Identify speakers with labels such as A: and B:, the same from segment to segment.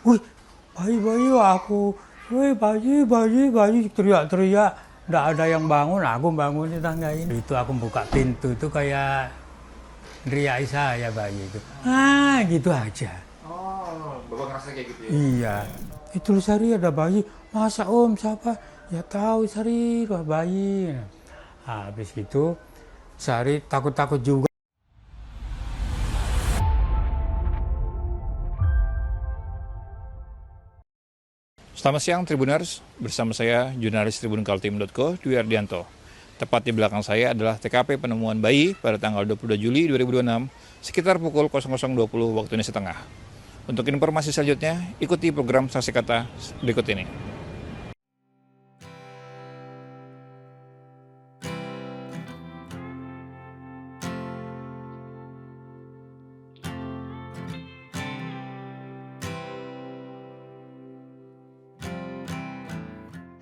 A: Wih, bayi aku, wih bayi, teriak-teriak. Nggak ada yang bangun, aku bangun di tangga ini. Itu aku buka pintu itu kayak teriak saya bayi itu. Ah, gitu aja.
B: Oh, Bapak ngerasa kayak gitu ya?
A: Iya, itu Sari ada bayi. Masa Om siapa? Ya tahu Sari, wah bayi. Nah, habis itu Sari takut-takut juga.
B: Selamat siang Tribuners, bersama saya jurnalis tribunkaltim.co Dwi Ardianto. Tepat di belakang saya adalah TKP penemuan bayi pada tanggal 22 Juli 2026 sekitar pukul 00.20 waktu Indonesia Tengah. Untuk informasi selanjutnya, ikuti program Saksi Kata berikut ini.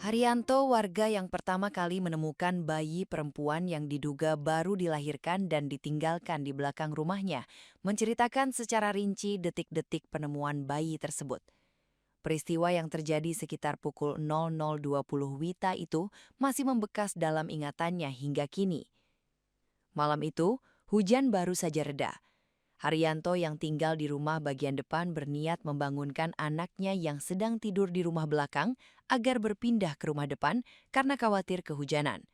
C: Haryanto, warga yang pertama kali menemukan bayi perempuan yang diduga baru dilahirkan dan ditinggalkan di belakang rumahnya, menceritakan secara rinci detik-detik penemuan bayi tersebut. Peristiwa yang terjadi sekitar pukul 00.20 WITA itu masih membekas dalam ingatannya hingga kini. Malam itu, hujan baru saja reda. Haryanto yang tinggal di rumah bagian depan berniat membangunkan anaknya yang sedang tidur di rumah belakang agar berpindah ke rumah depan karena khawatir kehujanan.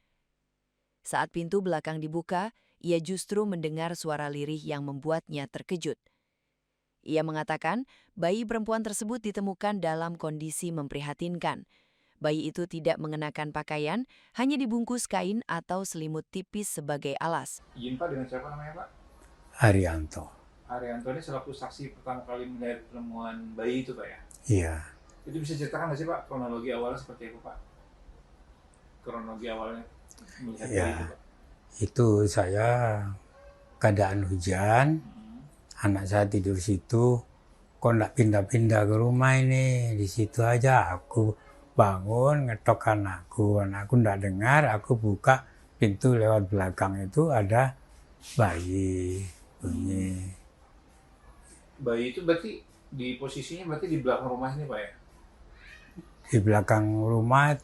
C: Saat pintu belakang dibuka, ia justru mendengar suara lirih yang membuatnya terkejut. Ia mengatakan bayi perempuan tersebut ditemukan dalam kondisi memprihatinkan. Bayi itu tidak mengenakan pakaian, hanya dibungkus kain atau selimut tipis sebagai alas.
B: Izin Pak, dengan siapa namanya Pak?
A: Haryanto.
B: Arianto ini selaku saksi pertama kali melihat penemuan bayi itu Pak ya?
A: Iya,
B: Itu bisa ceritakan nggak sih Pak, kronologi awalnya seperti apa Pak? Kronologi awalnya melihat bayi itu
A: ya.
B: Pak?
A: Itu saya keadaan hujan, anak saya tidur situ, kok nggak pindah-pindah ke rumah ini, di situ aja aku bangun ngetok anakku nggak dengar, aku buka pintu lewat belakang itu ada bayi bunyi
B: Bayi itu berarti di posisinya berarti di belakang rumah ini Pak ya?
A: di belakang rumah,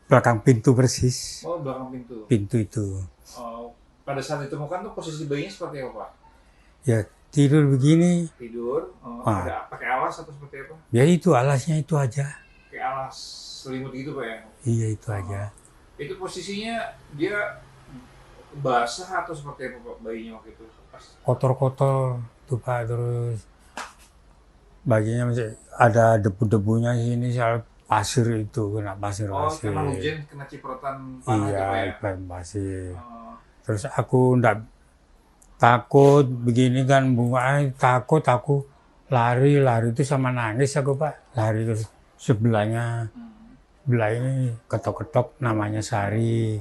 A: belakang pintu persis,
B: Oh, belakang pintu.
A: pintu itu.
B: Oh, pada saat ditemukan tuh posisi bayinya seperti apa Pak?
A: Ya tidur begini,
B: Tidur,
A: wah,
B: ada pakai alas atau seperti apa?
A: ya itu alasnya itu aja,
B: Pakai alas selimut gitu Pak ya?
A: iya itu
B: Oh,
A: aja.
B: itu posisinya dia basah atau seperti apa Pak bayinya waktu itu? Pas.
A: Kotor-kotor tuh Pak, terus baginya masih ada debu-debunya sini soal pasir itu, kena
B: Oh,
A: pasir-pasir.
B: karena hujan kena cipratan tanah itu
A: Iya,
B: Pak ya?
A: ikan pasir.
B: Oh,
A: Terus aku ndak takut begini kan bunga, takut aku lari itu sama nangis aku Pak, lari ke sebelahnya, sebelah ini ketok-ketok namanya Sari.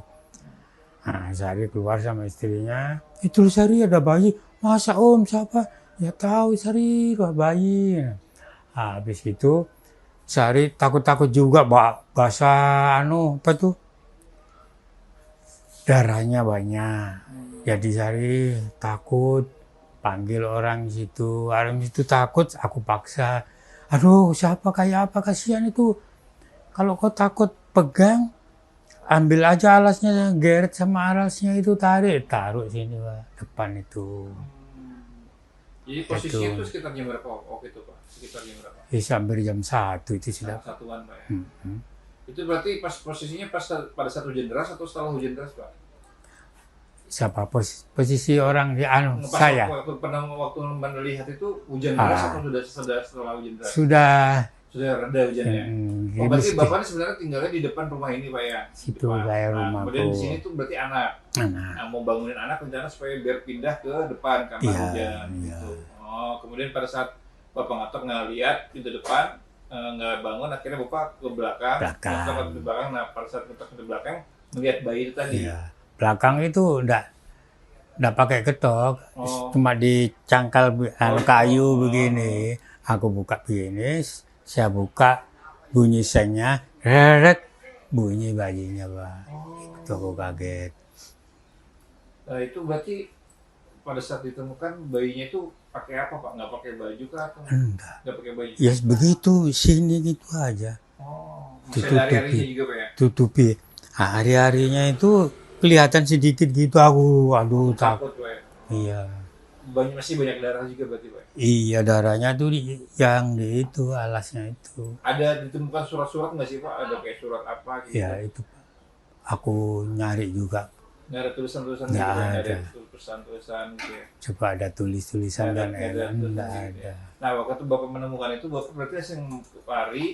A: Nah, Sari keluar sama istrinya, itu Sari ada bayi, masa Om siapa? Ya tahu Sari, wah bayi. Nah, habis itu Sari takut-takut juga basah apa tuh, darahnya banyak. Jadi Sari takut, panggil orang situ, orang itu takut, aku paksa. Aduh, siapa kayak apa, kasihan itu. Kalau kau takut pegang, ambil aja alasnya, geret sama alasnya itu taruh sini Pak, depan itu.
B: jadi
A: Itu
B: posisinya itu sekitar jam berapa waktu itu Pak? Sekitar jam berapa?
A: bisa hampir jam 1 itu sudah.
B: Setengah satuan Pak ya?
A: Hmm.
B: Itu berarti pas posisinya pas pada saat hujan deras atau setelah hujan deras Pak?
A: Siapa posisi orang di
B: Pas
A: saya?
B: waktu melihat itu hujan deras atau
A: Ah,
B: sudah setelah hujan deras?
A: sudah.
B: Sudah reda hujannya. Oh,
A: Ini
B: berarti Bapak ini sebenarnya tinggalnya di depan rumah ini Pak ya? Di
A: situ
B: depan.
A: kayak
B: Nah, kemudian di
A: rumahku.
B: sini tuh berarti anak.
A: Nah,
B: Nah, mau bangunin anak rencana supaya biar pindah ke depan karena
A: iya,
B: hujan
A: iya.
B: gitu. Oh, kemudian pada saat Bapak ngatok nggak lihat pintu depan, nggak bangun, akhirnya Bapak ke belakang,
A: Belakang.
B: ngetok ke pintu belakang. Nah, pada saat ngetok ke pintu belakang, melihat bayi itu tadi.
A: Iya. Belakang itu ndak pakai ketok,
B: Oh,
A: cuma dicangkal kayu
B: oh,
A: begini. Aku buka begini, saya buka bunyi sengnya, reret, bunyi bayinya Pak. Itu aku kaget.
B: Nah, itu berarti pada saat ditemukan bayinya itu pakai apa Pak? Nggak pakai baju kah atau
A: Enggak.
B: nggak pakai baju?
A: Ya begitu, sini gitu aja.
B: Oh, masih ada hari-harinya juga Pak ya?
A: Tutupi. Nah, hari-harinya itu kelihatan sedikit gitu aku, aduh
B: Takut Pak ya?
A: Iya.
B: Masih banyak darah juga berarti Pak?
A: Iya, darahnya tuh yang di itu, alasnya itu.
B: Ada ditemukan surat-surat nggak sih Pak? Ada kayak surat apa gitu?
A: Ya itu, aku nyari juga.
B: Nggak ada tulisan-tulisan gitu
A: Nggak
B: ya? Nggak ada
A: ada.
B: tulisan-tulisan gitu ya?
A: Coba ada tulisan
B: Nggak
A: dan
B: ada
A: enggak
B: tulisan gitu
A: ada.
B: ya? Nah, waktu Bapak menemukan itu, Bapak berarti langsung lari,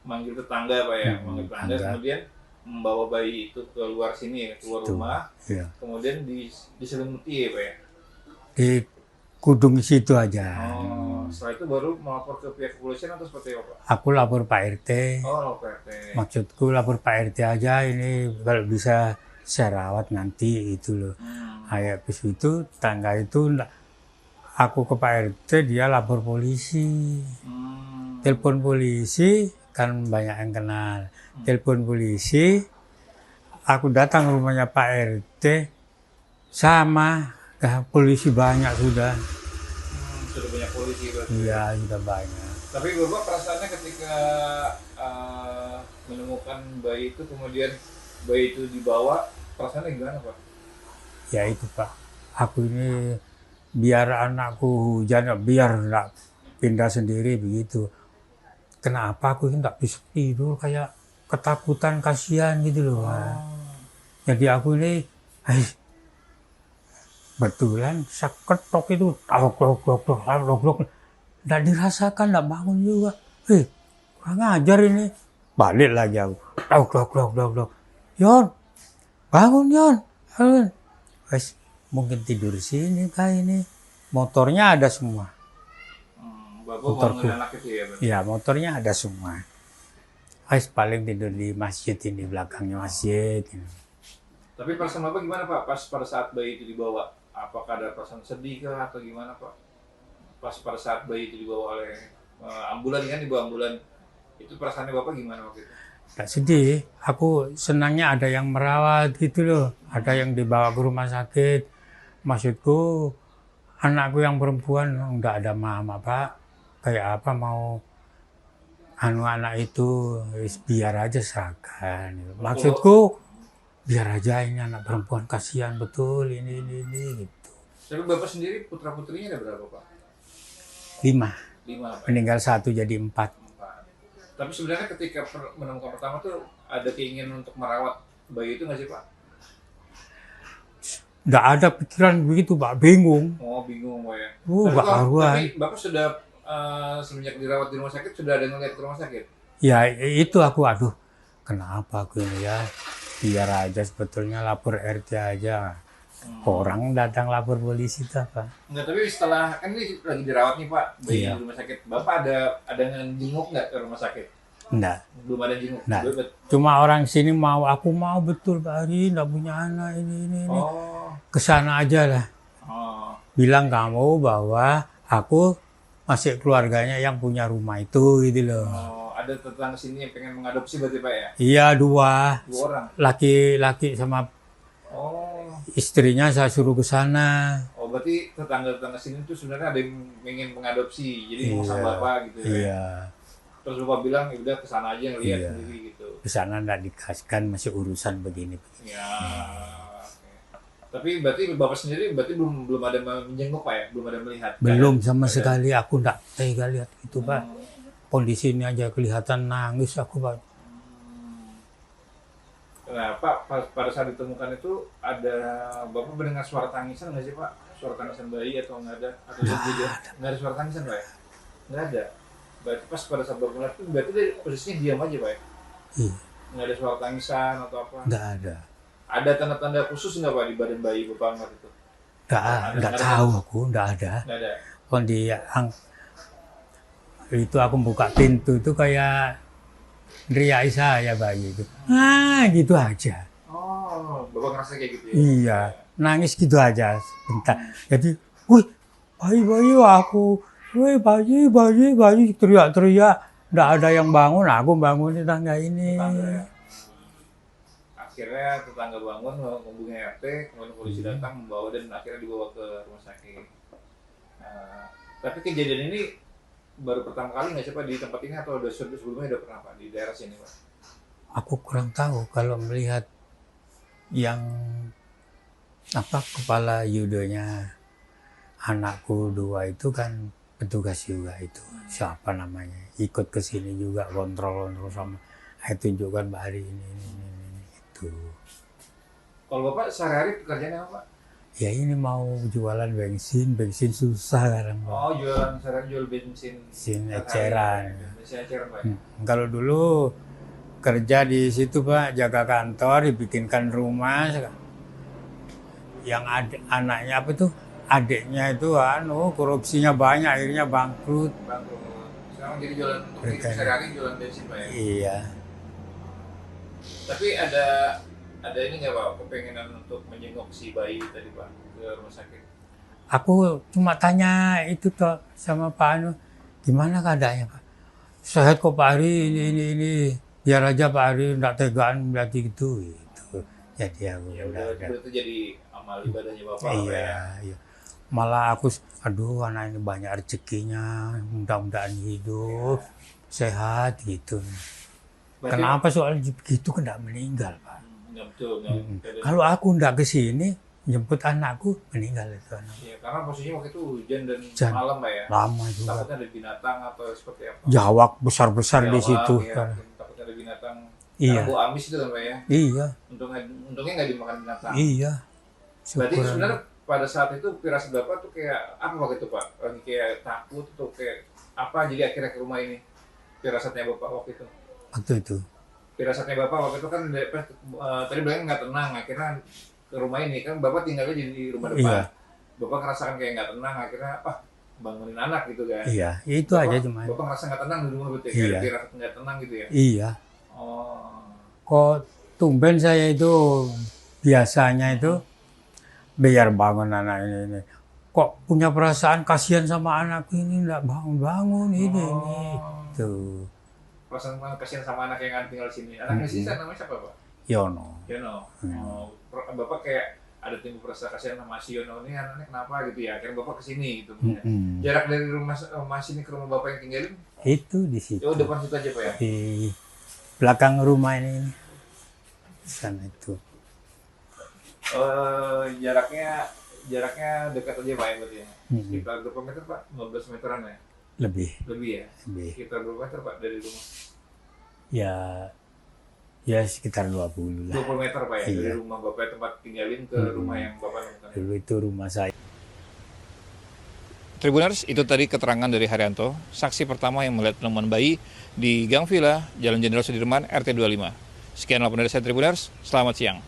B: manggil tetangga Pak ya? Manggil tetangga,
A: Tetangga.
B: kemudian membawa bayi itu keluar sini ya, keluar
A: Itu.
B: rumah,
A: Iya.
B: kemudian diselimuti ya Pak ya?
A: Di kudung situ aja.
B: Oh, setelah itu baru melapor ke pihak kepolisian atau seperti apa Pak?
A: Aku lapor Pak RT.
B: Oh, lapor RT.
A: Maksudku lapor Pak RT aja, ini kalau bisa saya rawat nanti itu loh. Habis itu tangga itu aku ke Pak RT, dia lapor polisi. Telepon polisi, kan banyak yang kenal. Telepon polisi, aku datang ke rumahnya Pak RT, sama, polisi banyak sudah.
B: Sudah banyak polisi berarti.
A: Iya, sudah banyak.
B: Tapi Bapak perasaannya ketika menemukan bayi itu, kemudian bayi itu dibawa, perasaannya gimana Pak?
A: Ya itu Pak, aku ini biar anakku hujan, biar nggak pindah sendiri begitu. Kenapa aku ini nggak bisa tidur, kayak ketakutan, kasihan gitu loh Pak. Jadi aku ini, betulan saya ketok itu, tok, nggak dirasakan, nggak bangun juga. Kurang ajar ini. Balik lagi aku, tok. Yon, bangun Yon. Wes, mungkin tidur sini kayak ini. Motornya ada semua.
B: Bapak
A: Motorku.
B: bangun anak itu ya berarti?
A: Ya, motornya ada semua. Wes, paling tidur di masjid ini, belakangnya masjid. Ini.
B: Tapi perasaan Bapak gimana Pak pas pada saat bayi itu dibawa? Apakah ada perasaan sedih kah atau gimana Pak? Pas pada saat bayi itu dibawa oleh ambulan, kan dibawa ambulan, itu perasaannya Bapak gimana waktu itu?
A: Gak sedih, aku senangnya ada yang merawat gitu loh, ada yang dibawa ke rumah sakit. Maksudku, anakku yang perempuan nggak ada mama Pak, kayak apa mau anak itu, biar aja serahkan. Maksudku, biar aja ini anak perempuan, kasihan betul ini gitu.
B: Tapi Bapak sendiri putra putrinya ada berapa Pak?
A: 5,
B: 5 Pak.
A: meninggal 1 jadi 4.
B: Tapi sebenarnya ketika menemukan pertama tuh ada keinginan untuk merawat bayi itu nggak sih Pak?
A: Nggak ada pikiran begitu Pak, bingung.
B: Oh, bingung Pak ya.
A: Nggak karuan.
B: Tapi Bapak sudah semenjak dirawat di rumah sakit sudah ada ngeliat ke rumah sakit?
A: Ya itu aku, aduh kenapa aku ini ya, biar aja sebetulnya lapor RT aja. Orang datang lapor polisi itu apa?
B: Enggak, tapi setelah kan ini lagi dirawat nih Pak, bayi
A: Iya.
B: di rumah sakit. Bapak ada jenguk nggak ke rumah sakit?
A: Enggak.
B: Belum ada jenguk.
A: Nah, cuma orang sini mau, aku mau betul Pak Ari, enggak punya anak ini.
B: Oh.
A: Kesana aja lah.
B: Oh.
A: Bilang kamu bahwa aku masih keluarganya yang punya rumah itu gitu loh.
B: Oh, ada tetangga sini yang pengen mengadopsi berarti Pak ya?
A: Iya 2,
B: 2 orang.
A: laki-laki sama
B: Oh.
A: istrinya saya suruh ke sana.
B: Oh, berarti tetangga-tetangga sini tuh sebenarnya ada yang ingin mengadopsi. Jadi mau sama Bapak gitu ya.
A: Iya.
B: Terus Bapak bilang ya udah kesana aja ngeliat
A: Iya.
B: sendiri gitu.
A: Ke sana enggak dikasihkan, masih urusan begini.
B: Ya. Oke. Tapi berarti Bapak sendiri berarti belum ada menjenguk Pak ya? Belum ada melihat?
A: Belum sama
B: Ada.
A: sekali, aku enggak tega lihat itu Pak.
B: Hmm.
A: Kondisi ini aja kelihatan nangis aku Pak.
B: Nah Pak, pada saat ditemukan itu ada Bapak mendengar suara tangisan nggak sih Pak? Suara tangisan bayi atau nggak ada? Atau nggak ada suara tangisan Pak ya? Nggak ada. Berarti pas pada saat Bapak melihat itu berarti dia posisinya diam aja Pak ya?
A: Iya.
B: Nggak ada suara tangisan atau apa?
A: Enggak ada.
B: Ada tanda-tanda khusus nggak Pak di badan bayi Bapak ngeliat itu?
A: Enggak tahu aku, enggak ada.
B: Nggak ada.
A: Itu aku buka pintu itu kayak riak saya bayi itu. Gitu aja.
B: Oh, Bapak ngerasa kayak gitu ya?
A: Iya, nangis gitu aja sebentar. Jadi, wih, bayi aku, wih, bayi, teriak-teriak. Nggak ada yang bangun, aku bangun di tangga ini.
B: Tetangga ya? Akhirnya tetangga bangun menghubungi RT, kemudian polisi datang membawa dan akhirnya dibawa ke rumah sakit. Nah, Tapi kejadian ini baru pertama kali nggak sih Pak di tempat ini atau udah sebelumnya udah pernah Pak di daerah sini Pak?
A: Aku kurang tahu kalau melihat yang kepala yudonya anakku 2 itu kan petugas juga itu. Siapa namanya? Ikut ke sini juga kontrol sama. Tunjukkan Pak Ari ini itu.
B: Kalau Bapak sehari-hari pekerjaannya apa Pak?
A: Ya ini mau jualan bensin susah sekarang Pak.
B: Oh jualan sehari jual bensin.
A: Bensin eceran.
B: Bensin eceran Pak.
A: Kalau dulu kerja di situ Pak, jaga kantor, dibikinkan rumah. Yang anaknya apa tuh? Adiknya itu korupsinya banyak, akhirnya bangkrut.
B: Bangkrut. Sekarang jadi jualan untuk sehari-hari jualan bensin Pak ya?
A: Iya.
B: Tapi ada ini nggak Pak, kepengenan untuk menjenguk si bayi tadi Pak ke rumah sakit?
A: Aku cuma tanya itu toh sama Pak Anu, gimana keadaannya Pak? Sehat kok Pak Ari, ini. Biar aja Pak Ari nggak tegaan berarti gitu. Jadi aku
B: udah. Itu jadi amal ibadahnya Bapak
A: Iya. Malah aku, aduh anak ini banyak rezekinya, mudah-mudahan hidup, sehat gitu.
B: Berarti,
A: kenapa soalnya begitu kan nggak meninggal Pak?
B: Betul.
A: Kalau aku nggak kesini, jemput anakku, meninggal itu anak.
B: Iya, karena posisinya waktu itu hujan dan malam Pak ya?
A: Lama juga.
B: Takutnya ada binatang atau seperti apa?
A: Jawak besar-besar di situ.
B: Iya,
A: Kan.
B: takutnya ada binatang.
A: Iya.
B: Bau amis itu kan Pak ya?
A: Iya.
B: Untungnya nggak dimakan binatang.
A: Iya.
B: Berarti sebenarnya pada saat itu firasat Bapak tuh kayak apa waktu itu Pak? Kayak takut atau kayak apa? Jadi akhirnya ke rumah ini firasatnya Bapak waktu itu?
A: Waktu itu.
B: Firasatnya Bapak waktu itu kan tadi bilangnya nggak tenang, akhirnya ke rumah ini kan Bapak tinggalnya di rumah depan.
A: Iya.
B: Bapak ngerasakan kayak nggak tenang, akhirnya bangunin anak gitu kan?
A: Iya, itu
B: Bapak,
A: aja cuma.
B: Bapak ngerasa nggak tenang di rumah betul?
A: Iya.
B: Kayak firasat nggak tenang gitu ya?
A: Iya.
B: Oh.
A: Kok tumben saya itu biasanya itu biar bangun anak ini. Kok punya perasaan kasihan sama anakku ini nggak bangun ini. Tuh.
B: Perasaan kasihan sama anak yang tinggal di sini. Anaknya sisa namanya siapa Pak?
A: Yono.
B: Oh, Bapak kayak ada timbul perasaan kasihan sama si Yono ini anaknya kenapa gitu ya? Akhirnya Bapak kesini gitu. Jarak dari rumah sini ke rumah Bapak yang tinggalin?
A: Itu di situ.
B: Oh depan situ aja Pak ya?
A: Di belakang rumah ini. Sana itu.
B: Jaraknya dekat aja Pak ya berarti ya? Sekitar berapa meter Pak? 15 meteran ya?
A: Lebih
B: ya?
A: Lebih.
B: Sekitar berapa meter Pak dari rumah?
A: Ya sekitar 20 lah.
B: 20 meter Pak ya?
A: Iya.
B: Dari rumah Bapak tempat tinggalin ke rumah yang Bapak nemukan?
A: Dulu itu rumah saya.
B: Tribuners, itu tadi keterangan dari Haryanto, saksi pertama yang melihat penemuan bayi di Gang Villa, Jalan Jenderal Sudirman, RT 25. Sekian laporan dari saya Tribuners, selamat siang.